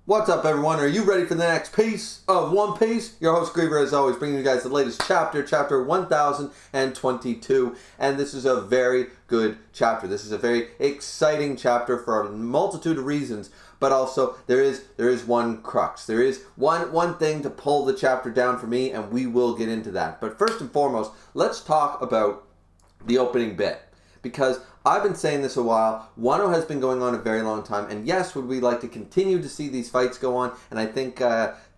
What's up, everyone? Are you ready for the next piece of One Piece? Your host, Griever, as always, bringing you guys the latest chapter, chapter 1022. And this is a very good chapter. This is a very exciting chapter for a multitude of reasons. But also, there is one crux. There is one thing to pull the chapter down for me, and we will get into that. But first and foremost, let's talk about the opening bit. Because I've been saying this a while, Wano has been going on a very long time, and yes, would we like to continue to see these fights go on? And I think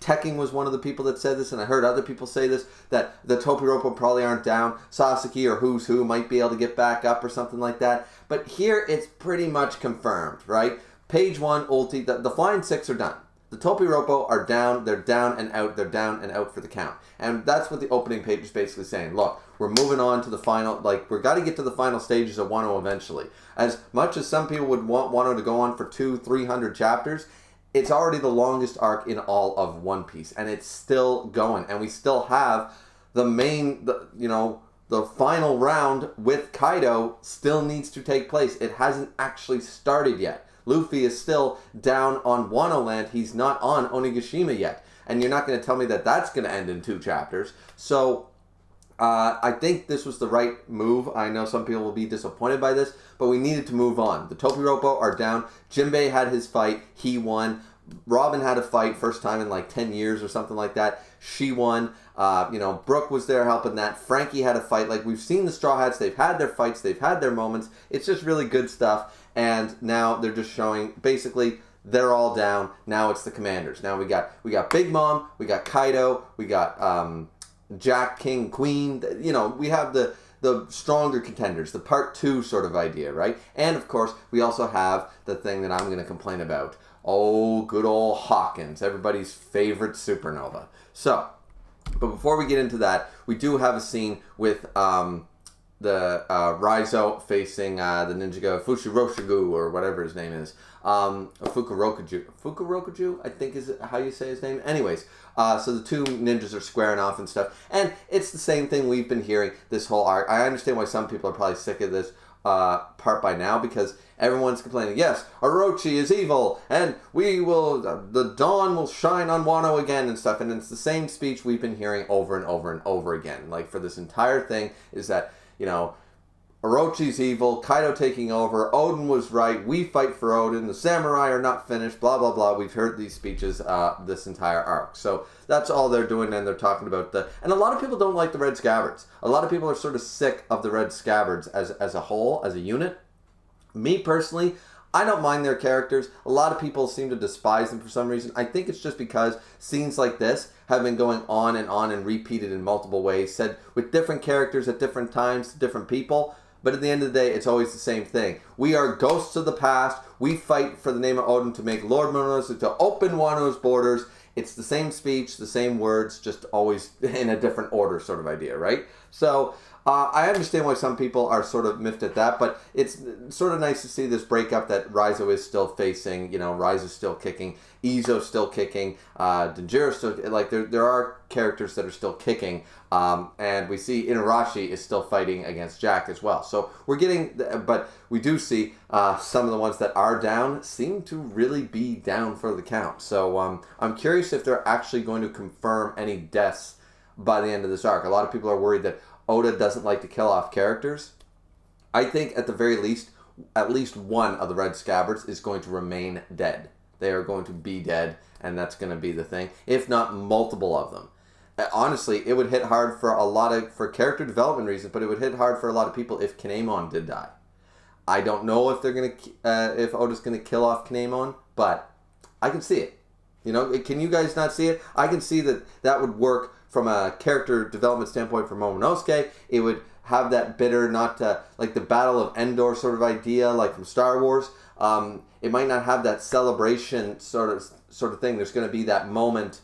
Tekking was one of the people that said this, and I heard other people say this, that the Topiropo probably aren't down. Sasaki or Who's Who might be able to get back up or something like that. But here it's pretty much confirmed, right? Page 1, Ulti, the Flying Six are done. The Topiropo are down, they're down and out, they're down and out for the count. And that's what the opening page is basically saying. Look, we're moving on to the final, we've got to get to the final stages of Wano eventually. As much as some people would want Wano to go on for 200-300 chapters, it's already the longest arc in all of One Piece. And it's still going. And we still have the main, the final round with Kaido still needs to take place. It hasn't actually started yet. Luffy is still down on Wano Land. He's not on Onigashima yet. And you're not going to tell me that that's going to end in 2 chapters. So I think this was the right move. I know some people will be disappointed by this, but we needed to move on. The Topiropo are down. Jinbei had his fight. He won. Robin had a fight, first time in 10 years or something like that. She won. Brooke was there helping that. Frankie had a fight. We've seen the Straw Hats. They've had their fights. They've had their moments. It's just really good stuff. And now they're just showing, basically, they're all down. Now it's the commanders. Now we got Big Mom. We got Kaido. We got Jack, King, Queen. We have the stronger contenders, the part 2 sort of idea, right? And, of course, we also have the thing that I'm going to complain about. Oh, good old Hawkins, everybody's favorite supernova. So, but before we get into that, we do have a scene with the Raizo facing the Ninjago Fushiroshigu, or whatever his name is. Fukurokuju, I think is how you say his name. Anyways, so the 2 ninjas are squaring off and stuff. And it's the same thing we've been hearing this whole arc. I understand why some people are probably sick of this part by now, because everyone's complaining, yes, Orochi is evil, and the dawn will shine on Wano again and stuff. And it's the same speech we've been hearing over and over and over again. For this entire thing is that, Orochi's evil, Kaido taking over, Odin was right, we fight for Odin, the samurai are not finished, blah, blah, blah. We've heard these speeches this entire arc. So that's all they're doing, and they're talking about and a lot of people don't like the Red Scabbards. A lot of people are sort of sick of the Red Scabbards as a whole, as a unit. Me, personally, I don't mind their characters. A lot of people seem to despise them for some reason. I think it's just because scenes like this have been going on and repeated in multiple ways, said with different characters at different times to different people. But at the end of the day, it's always the same thing. We are ghosts of the past. We fight for the name of Odin to make Lord Momonosuke, to open Wano's borders. It's the same speech, the same words, just always in a different order sort of idea, right? So I understand why some people are sort of miffed at that, but it's sort of nice to see this breakup that Raizo is still facing. Raizo's still kicking, Izo's still kicking, Denjiro's still, there are characters that are still kicking, and we see Inarashi is still fighting against Jack as well. So we're getting, but we do see some of the ones that are down seem to really be down for the count. So I'm curious if they're actually going to confirm any deaths by the end of this arc. A lot of people are worried that Oda doesn't like to kill off characters. I think at the very least, at least one of the Red Scabbards is going to remain dead. They are going to be dead, and that's going to be the thing. If not multiple of them. Honestly, it would hit hard for character development reasons, but it would hit hard for a lot of people if Kinemon did die. I don't know if if Oda's going to kill off Kinemon, but I can see it. Can you guys not see it? I can see that would work from a character development standpoint for Momonosuke. It would have that bitter, not like the Battle of Endor sort of idea, like from Star Wars. It might not have that celebration sort of thing. There's going to be that moment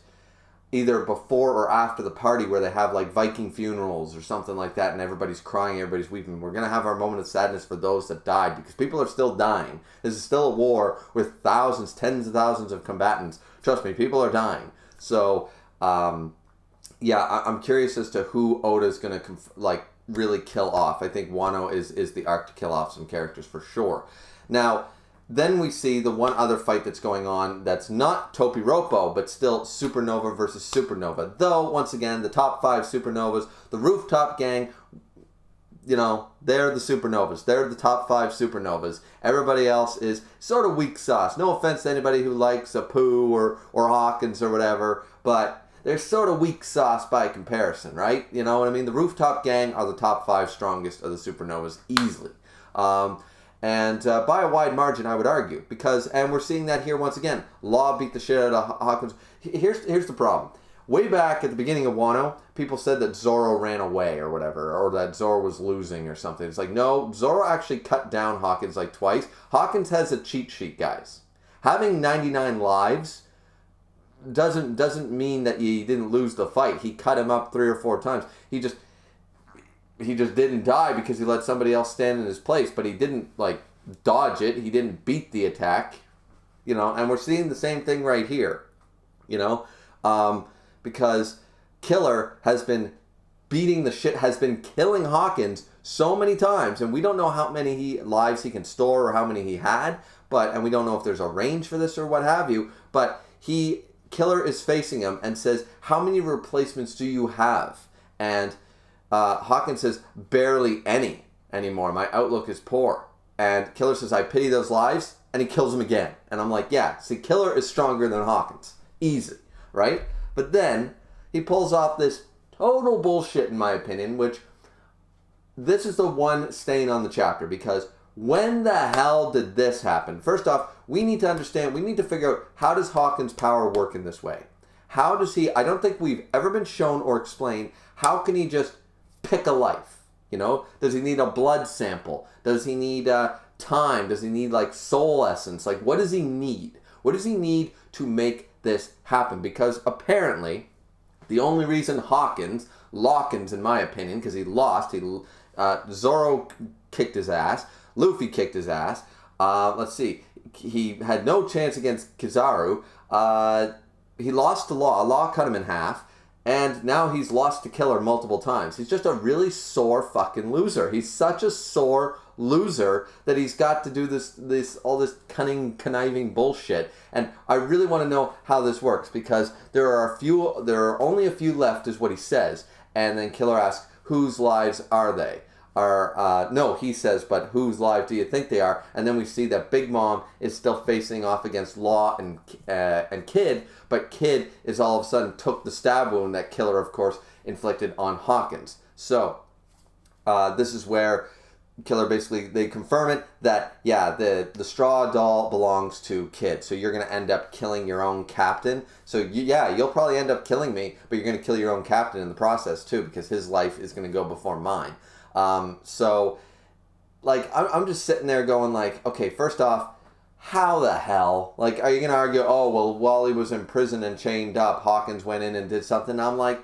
either before or after the party where they have Viking funerals or something like that, and everybody's crying, everybody's weeping. We're going to have our moment of sadness for those that died, because people are still dying. This is still a war with thousands, tens of thousands of combatants. Trust me, people are dying. So, yeah, I'm curious as to who Oda's going to really kill off. I think Wano is the arc to kill off some characters for sure. Now, then we see the one other fight that's going on that's not Topiropo, but still Supernova versus Supernova. Though, once again, the top 5 Supernovas, the Rooftop Gang, you know, they're the Supernovas. They're the top 5 Supernovas. Everybody else is sort of weak sauce. No offense to anybody who likes Apu or Hawkins or whatever, but they're sort of weak sauce by comparison, right? You know what I mean? The Rooftop Gang are the top 5 strongest of the Supernovas, easily. And by a wide margin, I would argue. And we're seeing that here once again. Law beat the shit out of Hawkins. Here's the problem. Way back at the beginning of Wano, people said that Zoro ran away or whatever, or that Zoro was losing or something. It's like, no, Zoro actually cut down Hawkins like twice. Hawkins has a cheat sheet, guys. Having 99 lives doesn't mean that he didn't lose the fight. He cut him up 3 or 4 times. He just didn't die because he let somebody else stand in his place, but he didn't, like, dodge it. He didn't beat the attack, you know, and we're seeing the same thing right here, you know, because Killer has been has been killing Hawkins so many times, and we don't know how many lives he can store or how many he had, and we don't know if there's a range for this or what have you, but Killer is facing him and says, how many replacements do you have? And Hawkins says, barely any anymore. My outlook is poor. And Killer says, I pity those lives, and he kills him again. And I'm like, yeah, see, Killer is stronger than Hawkins. Easy, right? But then he pulls off this total bullshit, in my opinion, which this is the one stain on the chapter, because when the hell did this happen? First off, we need to figure out, how does Hawkins' power work in this way? How does I don't think we've ever been shown or explained, how can he just pick a life? You know, does he need a blood sample? Does he need time? Does he need, like, soul essence? Like, what does he need? What does he need to make this happen? Because apparently, the only reason Hawkins in my opinion, because he lost, Zoro kicked his ass, Luffy kicked his ass, let's see, he had no chance against Kizaru, he lost to Law, Law cut him in half, and now he's lost to Killer multiple times. He's just a really sore fucking loser. He's such a sore loser that he's got to do all this cunning, conniving bullshit. And I really want to know how this works, because there are only a few left, is what he says. And then Killer asks, whose lives are they? No, he says, but whose lives do you think they are? And then we see that Big Mom is still facing off against Law and Kid, but Kid is all of a sudden took the stab wound that Killer, of course, inflicted on Hawkins. So, this is where Killer basically, they confirm it that, yeah, the straw doll belongs to Kid, so you're going to end up killing your own captain. So, you'll probably end up killing me, but you're going to kill your own captain in the process, too, because his life is going to go before mine. So, like, I'm just sitting there going, like, okay, first off, how the hell? Like, are you going to argue, oh, well, while he was in prison and chained up, Hawkins went in and did something? I'm like,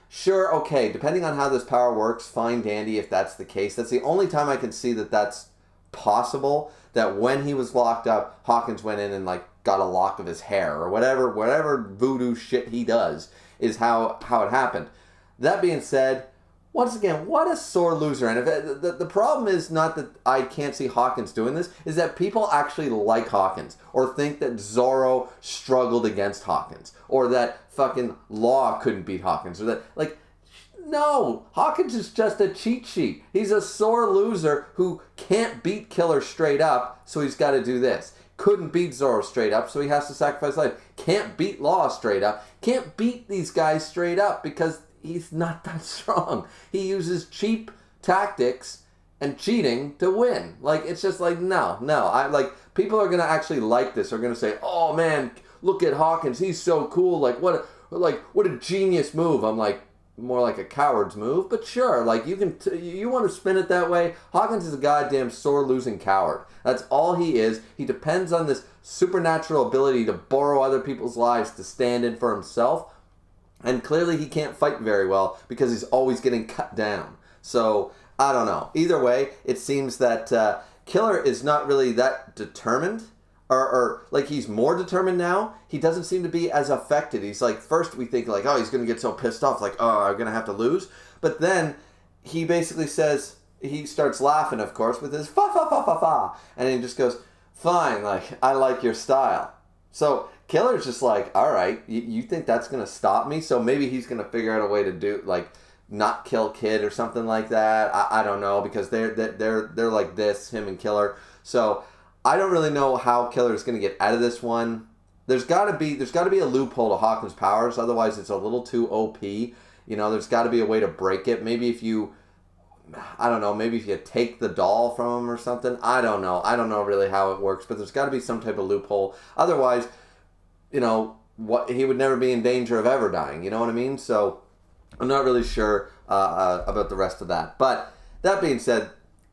sure, okay, depending on how this power works, fine, dandy, if that's the case. That's the only time I can see that that's possible, that when he was locked up, Hawkins went in and, like, got a lock of his hair, or whatever voodoo shit he does, is how it happened. That being said, once again, what a sore loser. And the problem is not that I can't see Hawkins doing this, is that people actually like Hawkins, or think that Zoro struggled against Hawkins, or that fucking Law couldn't beat Hawkins, or that, like, no, Hawkins is just a cheat sheet. He's a sore loser who can't beat Killer straight up, so he's got to do this. Couldn't beat Zoro straight up, so he has to sacrifice life. Can't beat Law straight up. Can't beat these guys straight up because he's not that strong. He uses cheap tactics and cheating to win. Like, it's just like, no. People are going to actually like this. Are going to say, oh man, look at Hawkins. He's so cool. What a genius move. I'm like, more like a coward's move, but sure, like, you want to spin it that way. Hawkins is a goddamn sore losing coward. That's all he is. He depends on this supernatural ability to borrow other people's lives to stand in for himself. And clearly he can't fight very well because he's always getting cut down. So, I don't know. Either way, it seems that Killer is not really that determined. Or like, he's more determined now. He doesn't seem to be as affected. He's like, first we think like, oh, he's going to get so pissed off. Like, oh, I'm going to have to lose. But then he basically says, he starts laughing, of course, with his fa fa fa fa fa. And he just goes, fine, like, I like your style. So Killer's just like, all right, you think that's going to stop me? So maybe he's going to figure out a way to do, like, not kill Kid or something like that. I don't know, because they're like this, him and Killer. So I don't really know how Killer's going to get out of this one. There's got to be a loophole to Hawkins' powers, otherwise it's a little too OP. You know, there's got to be a way to break it. Maybe if you, I don't know, maybe if you take the doll from him or something. I don't know really how it works, but there's got to be some type of loophole. Otherwise, you know, he would never be in danger of ever dying. You know what I mean? So I'm not really sure about the rest of that. But that being said,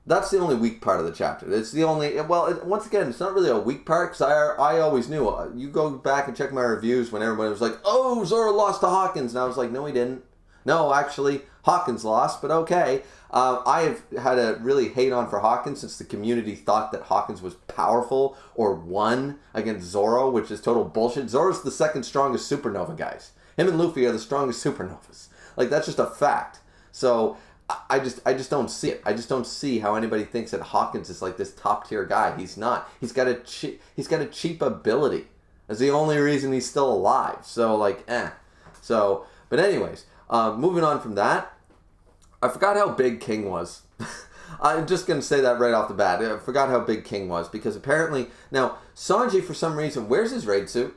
that's the only weak part of the chapter. It's the only, well, once again, it's not really a weak part, because I always knew. You go back and check my reviews when everybody was like, oh, Zoro lost to Hawkins. And I was like, no, he didn't. No, actually, Hawkins lost, but okay. I have had to really hate on for Hawkins since the community thought that Hawkins was powerful or won against Zoro, which is total bullshit. Zoro's the second strongest supernova, guys. Him and Luffy are the strongest supernovas. Like, that's just a fact. So I just don't see it. I just don't see how anybody thinks that Hawkins is like this top tier guy. He's not. He's got a cheap ability. That's the only reason he's still alive. So like, So, but anyways, moving on from that, I forgot how big King was. I'm just going to say that right off the bat. I forgot how big King was, because apparently, now, Sanji, for some reason, where's his raid suit?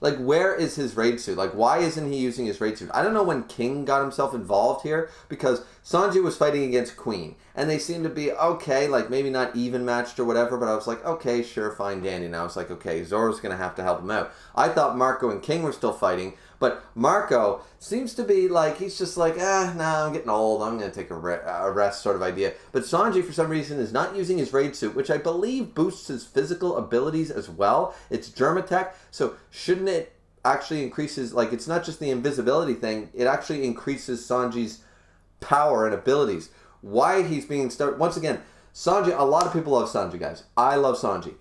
Like, where is his raid suit? Like, why isn't he using his raid suit? I don't know when King got himself involved here, because Sanji was fighting against Queen, and they seemed to be okay, like, maybe not even matched or whatever, but I was like, okay, sure, fine, dandy. And I was like, okay, Zoro's going to have to help him out. I thought Marco and King were still fighting, but Marco seems to be like, he's just like, I'm getting old, I'm going to take a rest sort of idea. But Sanji, for some reason, is not using his raid suit, which I believe boosts his physical abilities as well. It's Germatech, so shouldn't it actually increase his, like, it's not just the invisibility thing, it actually increases Sanji's power and abilities. Why he's being once again, Sanji, a lot of people love Sanji, guys. I love Sanji.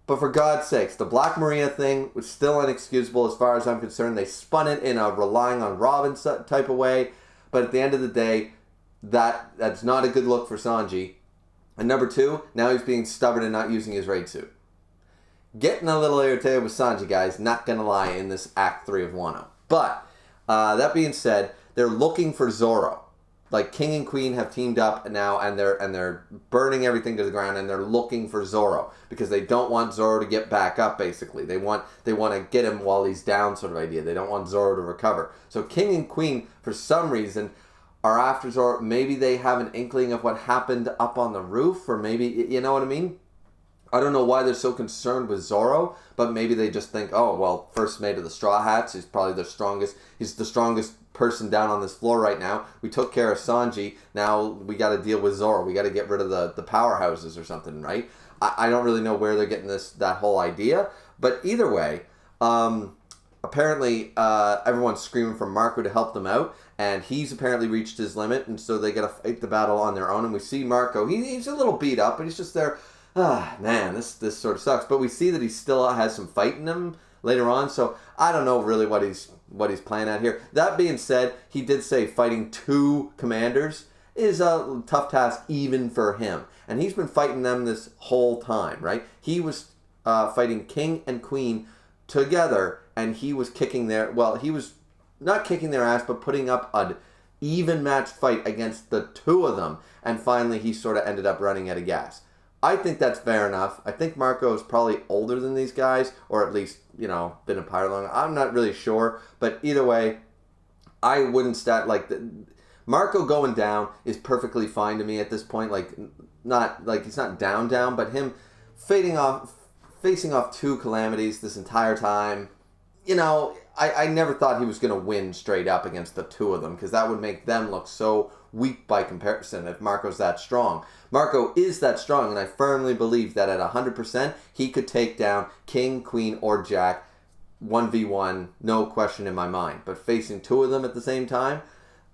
But for God's sakes, the Black Maria thing was still inexcusable as far as I'm concerned. They spun it in a relying on Robin type of way. But at the end of the day, that's not a good look for Sanji. And number two, now he's being stubborn and not using his raid suit. Getting a little irritated with Sanji, guys, not going to lie, in this Act 3 of Wano. But, that being said, they're looking for Zoro. Like, King and Queen have teamed up now, and they're burning everything to the ground, and they're looking for Zoro because they don't want Zoro to get back up. Basically, they want to get him while he's down, sort of idea. They don't want Zoro to recover. So King and Queen, for some reason, are after Zoro. Maybe they have an inkling of what happened up on the roof, or maybe, you know what I mean. I don't know why they're so concerned with Zoro, but maybe they just think, oh, well, first mate of the Straw Hats, he's probably the strongest. He's the strongest person down on this floor right now. We took care of Sanji. Now we got to deal with Zoro. We got to get rid of the powerhouses or something, right? I don't really know where they're getting that whole idea, but either way, apparently everyone's screaming for Marco to help them out, and he's apparently reached his limit, and so they got to fight the battle on their own. And we see Marco. He's a little beat up, but he's just there. Man, this sort of sucks. But we see that he still has some fight in him later on, so I don't know really what he's playing at here. That being said, he did say fighting two commanders is a tough task even for him, and he's been fighting them this whole time, right? He was fighting King and Queen together, and he was he was not kicking their ass, but putting up an even matched fight against the two of them, and finally he sort of ended up running out of gas. I think that's fair enough. I think Marco is probably older than these guys, or at least, been a pirate longer. I'm not really sure, but either way, I wouldn't Marco going down is perfectly fine to me at this point. Not like he's not down, but him facing off two calamities this entire time. I never thought he was going to win straight up against the two of them, because that would make them look so weak by comparison if Marco's that strong. Marco is that strong, and I firmly believe that at 100%, he could take down King, Queen, or Jack 1v1, no question in my mind. But facing two of them at the same time,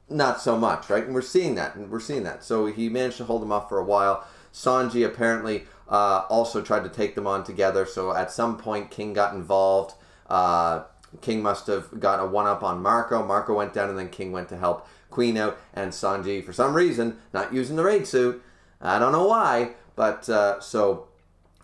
not so much, right? And we're seeing that. So he managed to hold them off for a while. Sanji apparently also tried to take them on together, so at some point King got involved. King must have gotten a one-up on Marco. Marco went down, and then King went to help Queen out, and Sanji, for some reason, not using the raid suit. I don't know why, but so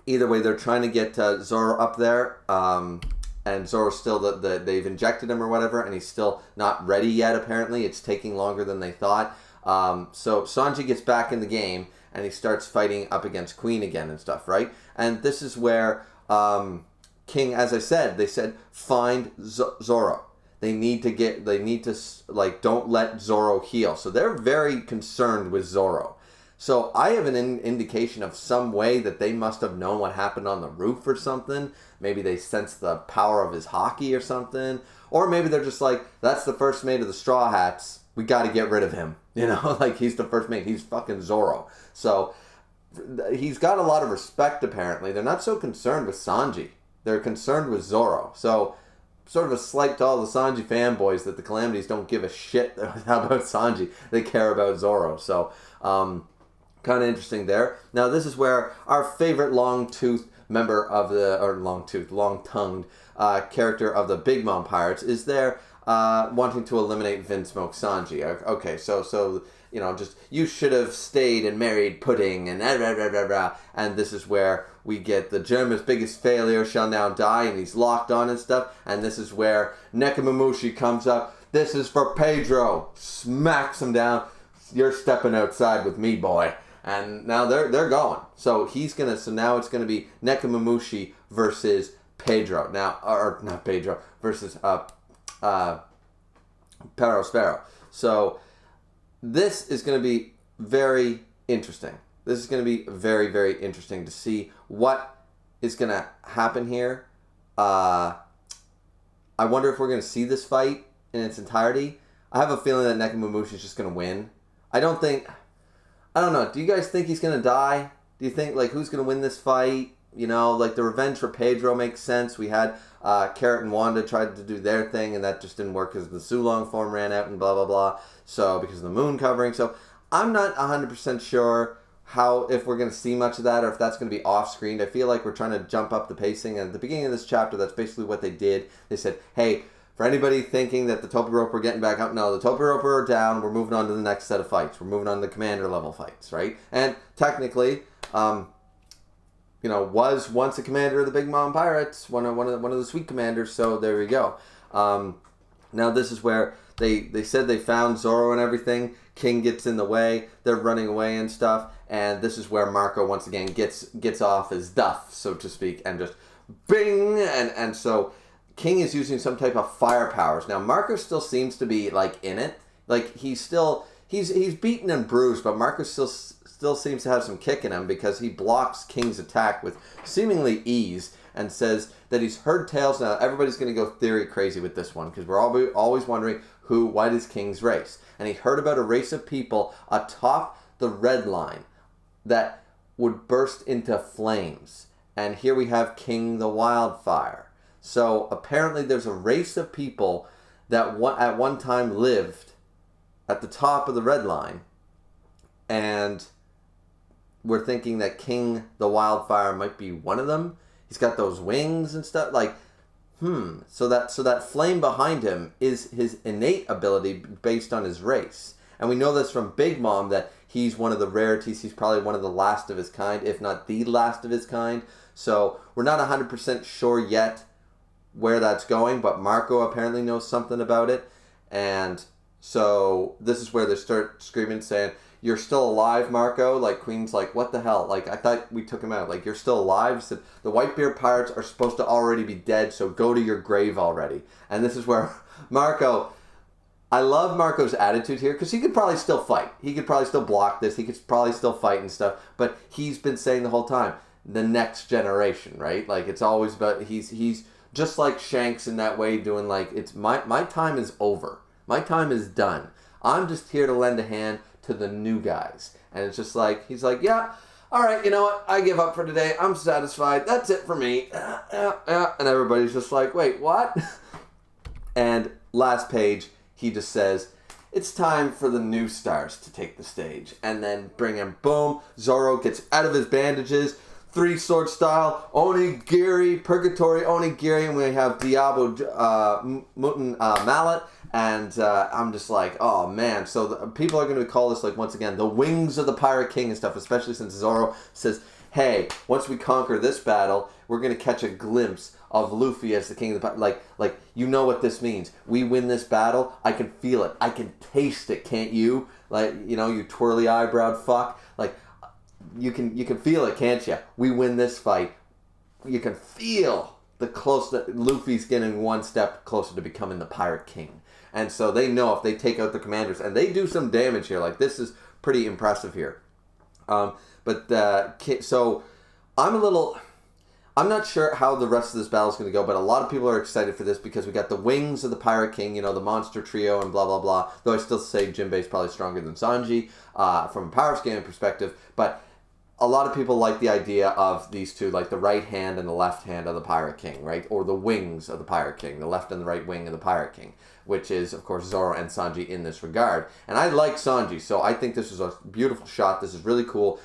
either way, they're trying to get Zoro up there. And Zoro's still, they've injected him or whatever, and he's still not ready yet, apparently. It's taking longer than they thought. So Sanji gets back in the game, and he starts fighting up against Queen again and stuff, right? And this is where King, as I said, they said, find Zoro. They need to, like, don't let Zoro heal. So they're very concerned with Zoro. So I have an indication of some way that they must have known what happened on the roof or something. Maybe they sensed the power of his hockey or something. Or maybe they're just like, that's the first mate of the Straw Hats. We got to get rid of him. You know, like, he's the first mate. He's fucking Zoro. So he's got a lot of respect, apparently. They're not so concerned with Sanji. They're concerned with Zoro. So sort of a slight to all the Sanji fanboys that the Calamities don't give a shit about Sanji. They care about Zoro. So kind of interesting there. Now, this is where our favorite long-toothed member of the, or long-tongued character of the Big Mom Pirates is there wanting to eliminate Vinsmoke Sanji. Okay, so you know, just, you should have stayed and married Pudding, and rah, rah, rah, rah. And this is where we get the German's biggest failure shall now die, and he's locked on and stuff. And this is where Nekomamushi comes up. This is for Pedro. Smacks him down. You're stepping outside with me, boy. And now they're going. So now it's gonna be Nekomamushi versus Pedro. Now, or not Pedro, versus Pero Sparrow. So this is going to be very interesting. This is going to be very, very interesting to see what is going to happen here. I wonder if we're going to see this fight in its entirety. I have a feeling that Nekomamushi is just going to win. I don't know. Do you guys think he's going to die? Do you think, like, who's going to win this fight? You know, like, the revenge for Pedro makes sense. We had Carrot and Wanda tried to do their thing, and that just didn't work because the Sulong form ran out and blah, blah, blah. So, because of the moon covering. So, I'm not 100% sure if we're going to see much of that or if that's going to be off-screen. I feel like we're trying to jump up the pacing. And at the beginning of this chapter, that's basically what they did. They said, hey, for anybody thinking that the Topiroper are getting back up, no, the Topiroper are down. We're moving on to the next set of fights. We're moving on to commander level fights, right? And technically, you know, was once a commander of the Big Mom Pirates, one of the sweet commanders. So there we go. Now this is where they said they found Zoro and everything. King gets in the way. They're running away and stuff. And this is where Marco once again gets off his duff, so to speak, and just bing. And so King is using some type of fire powers. Now Marco still seems to be like in it. Like he's beaten and bruised, but Marco still seems to have some kick in him because he blocks King's attack with seemingly ease and says that he's heard tales. Now everybody's going to go theory crazy with this one because we're always wondering what is King's race. And he heard about a race of people atop the red line that would burst into flames. And here we have King the Wildfire. So apparently there's a race of people that at one time lived at the top of the red line. And we're thinking that King the Wildfire might be one of them. He's got those wings and stuff. Like, So that flame behind him is his innate ability based on his race. And we know this from Big Mom that he's one of the rarities. He's probably one of the last of his kind, if not the last of his kind. So we're not 100% sure yet where that's going, but Marco apparently knows something about it. And so this is where they start screaming, saying, "You're still alive, Marco?" Like, Queen's like, "What the hell? Like, I thought we took him out. Like, you're still alive?" Said, "The Whitebeard pirates are supposed to already be dead, so go to your grave already." And this is where Marco, I love Marco's attitude here, because he could probably still fight. He could probably still block this. He could probably still fight and stuff. But he's been saying the whole time, the next generation, right? Like, it's always about, he's just like Shanks in that way, doing like, it's my time is over. My time is done. I'm just here to lend a hand to the new guys. And it's just like, he's like, yeah, all right, you know what? I give up for today. I'm satisfied. That's it for me. And everybody's just like, wait, what? And last page, he just says, it's time for the new stars to take the stage. And then bring him, boom, Zoro gets out of his bandages, 3-sword style, Onigiri, Purgatory Onigiri, and we have Diablo Mutten Mallet. And I'm just like, oh man. So people are going to call this, like, once again, the wings of the Pirate King and stuff, especially since Zoro says, hey, once we conquer this battle, we're going to catch a glimpse of Luffy as the king of the pirate. Like, you know what this means. We win this battle, I can feel it. I can taste it, can't you? Like, you know, you twirly eyebrowed fuck. Like, you can feel it, can't you? We win this fight. You can feel the close that Luffy's getting one step closer to becoming the Pirate King. And so they know if they take out the commanders, and they do some damage here, like this is pretty impressive here. So I'm not sure how the rest of this battle is going to go, but a lot of people are excited for this because we got the wings of the Pirate King, you know, the monster trio and blah, blah, blah. Though I still say Jinbei's probably stronger than Sanji from a power scaling perspective. But a lot of people like the idea of these two, like the right hand and the left hand of the Pirate King, right? Or the wings of the Pirate King, the left and the right wing of the Pirate King, which is, of course, Zoro and Sanji in this regard. And I like Sanji, so I think this is a beautiful shot. This is really cool.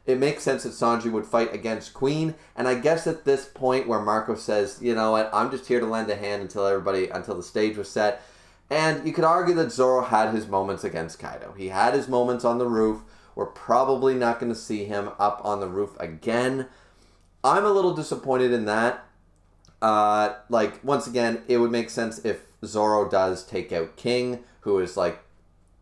It makes sense that Sanji would fight against Queen, and I guess at this point where Marco says, you know what, I'm just here to lend a hand until the stage was set. And you could argue that Zoro had his moments against Kaido. He had his moments on the roof. We're probably not going to see him up on the roof again. I'm a little disappointed in that. Like, once again, it would make sense if Zoro does take out King, who is, like,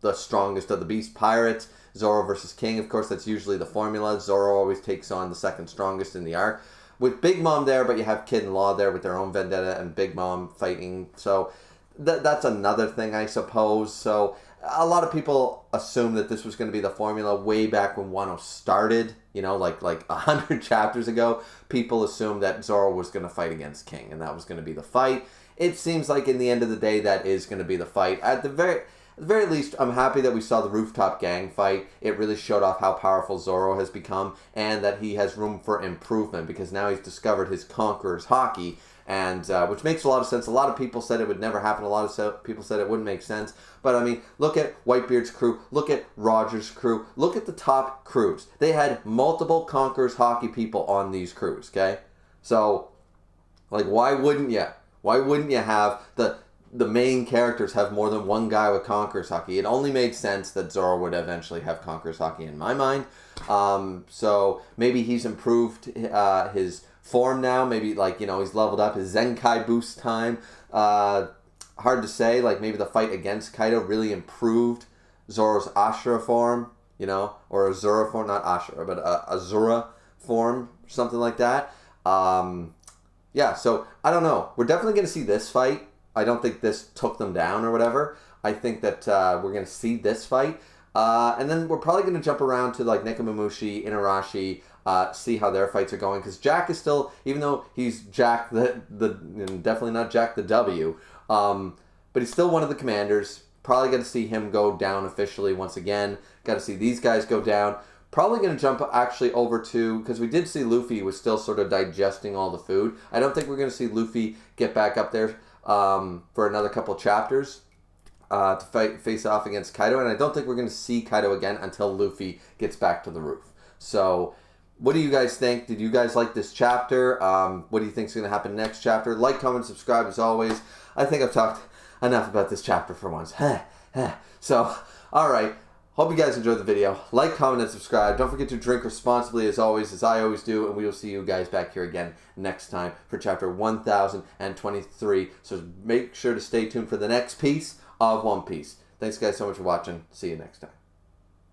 the strongest of the Beast Pirates. Zoro versus King, of course, that's usually the formula. Zoro always takes on the second strongest in the arc. With Big Mom there, but you have Kid and Law there with their own vendetta and Big Mom fighting. So that's another thing, I suppose. So a lot of people assume that this was going to be the formula way back when Wano started. You know, like 100 chapters ago. People assumed that Zoro was going to fight against King, and that was going to be the fight. It seems like in the end of the day, that is going to be the fight. At the very least, I'm happy that we saw the rooftop gang fight. It really showed off how powerful Zoro has become and that he has room for improvement because now he's discovered his Conqueror's Haki, and which makes a lot of sense. A lot of people said it would never happen. A lot of people said it wouldn't make sense. But, I mean, look at Whitebeard's crew. Look at Roger's crew. Look at the top crews. They had multiple Conqueror's Haki people on these crews, okay? So, like, why wouldn't you? Why wouldn't you have the main characters have more than one guy with Conqueror's Haki? It only made sense that Zoro would eventually have Conqueror's Haki in my mind. So maybe he's improved his form now. Maybe, like, you know, he's leveled up his Zenkai boost time. Hard to say. Like, maybe the fight against Kaido really improved Zoro's Ashura form, you know, or Azura form, not Ashura, but Azura form, something like that. Yeah, so I don't know. We're definitely going to see this fight. I don't think this took them down or whatever. I think that we're going to see this fight. And then we're probably going to jump around to, like, Nekomamushi, Inarashi, see how their fights are going. Because Jack is still, even though he's Jack definitely not Jack the W, but he's still one of the commanders. Probably going to see him go down officially once again. Got to see these guys go down. Probably going to jump actually over to, because we did see Luffy was still sort of digesting all the food. I don't think we're going to see Luffy get back up there for another couple chapters to face off against Kaido, and I don't think we're going to see Kaido again until Luffy gets back to the roof. So, what do you guys think? Did you guys like this chapter? What do you think is going to happen next chapter? Like, comment, subscribe as always. I think I've talked enough about this chapter for once. So, alright. Hope you guys enjoyed the video. Like, comment, and subscribe. Don't forget to drink responsibly as always, as I always do. And we will see you guys back here again next time for chapter 1023. So make sure to stay tuned for the next piece of One Piece. Thanks guys so much for watching. See you next time.